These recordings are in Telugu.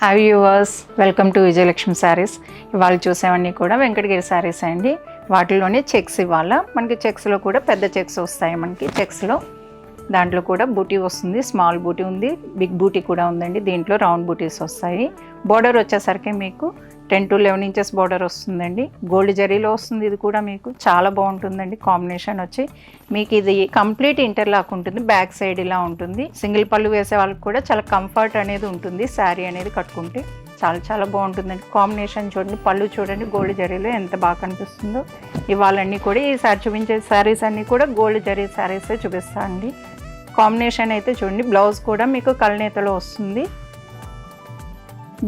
Hi viewers, welcome to Vijayalakshmi saris. ఇవాళ చూసేవన్నీ కూడా వెంకటగిరి శారీస్ అండి. వాటిలోనే చెక్స్ ఇవాళ మనకి చెక్స్లో కూడా పెద్ద చెక్స్ వస్తాయి. మనకి చెక్స్లో దాంట్లో కూడా బూటీ వస్తుంది, స్మాల్ బూటీ ఉంది, బిగ్ బూటీ కూడా ఉందండి. దీంట్లో రౌండ్ బూటీస్ వస్తాయి. బోర్డర్ వచ్చేసరికి మీకు 10 to 11 ఇంచెస్ బోర్డర్ వస్తుందండి. గోల్డ్ జరీలో వస్తుంది. ఇది కూడా మీకు చాలా బాగుంటుందండి. కాంబినేషన్ వచ్చి మీకు ఇది కంప్లీట్ ఇంటర్లాక్ ఉంటుంది. బ్యాక్ సైడ్ ఇలా ఉంటుంది. సింగిల్ పళ్ళు వేసే వాళ్ళకి కూడా చాలా కంఫర్ట్ అనేది ఉంటుంది. శారీ అనేది కట్టుకుంటే చాలా చాలా బాగుంటుందండి. కాంబినేషన్ చూడండి, పళ్ళు చూడండి, గోల్డ్ జరీలో ఎంత బాగా కనిపిస్తుందో. ఇవాళన్నీ కూడా ఈసారి చూపించే శారీస్ అన్నీ కూడా గోల్డ్ జరీ శారీసే చూపిస్తాను అండి. కాంబినేషన్ అయితే చూడండి, బ్లౌజ్ కూడా మీకు కల్నేతలో వస్తుంది.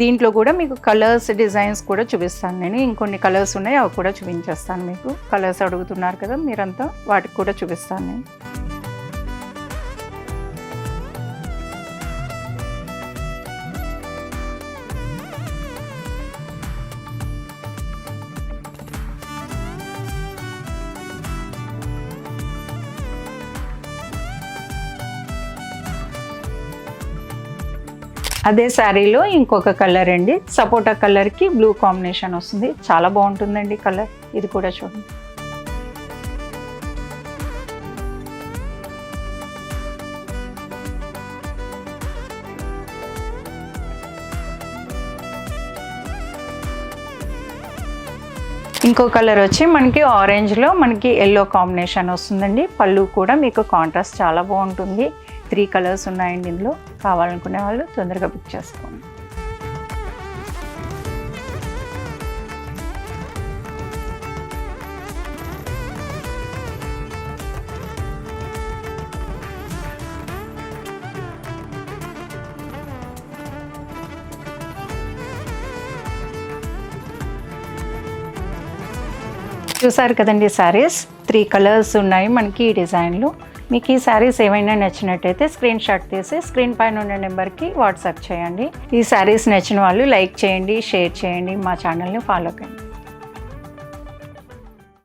దీంట్లో కూడా మీకు కలర్స్, డిజైన్స్ కూడా చూపిస్తాను నేను. ఇంకొన్ని కలర్స్ ఉన్నాయి, అవి కూడా చూపించేస్తాను మీకు. కలర్స్ అడుగుతున్నారు కదా మీరంతా, వాటికి కూడా చూపిస్తాను నేను. అదే శారీలో ఇంకొక కలర్ అండి, సపోటా కలర్కి బ్లూ కాంబినేషన్ వస్తుంది. చాలా బాగుంటుందండి కలర్. ఇది కూడా చూడండి. ఇంకో కలర్ వచ్చి మనకి ఆరెంజ్లో మనకి ఎల్లో కాంబినేషన్ వస్తుందండి. పళ్ళు కూడా మీకు కాంట్రాస్ట్ చాలా బాగుంటుంది. 3 కలర్స్ ఉన్నాయండి ఇందులో. కావాలనుకునే వాళ్ళు తొందరగా బుక్ చేసుకోండి. చూసారు కదండి శారీస్. 3 కలర్స్ ఉన్నాయి మనకి ఈ డిజైన్లో. మీకు ఈ శారీస్ ఏమైనా నచ్చినట్టయితే స్క్రీన్ షాట్ తీసి స్క్రీన్ పైన ఉన్న నెంబర్కి వాట్సాప్ చేయండి. ఈ శారీస్ నచ్చిన వాళ్ళు లైక్ చేయండి, షేర్ చేయండి, మా ఛానల్ని ఫాలో కండి.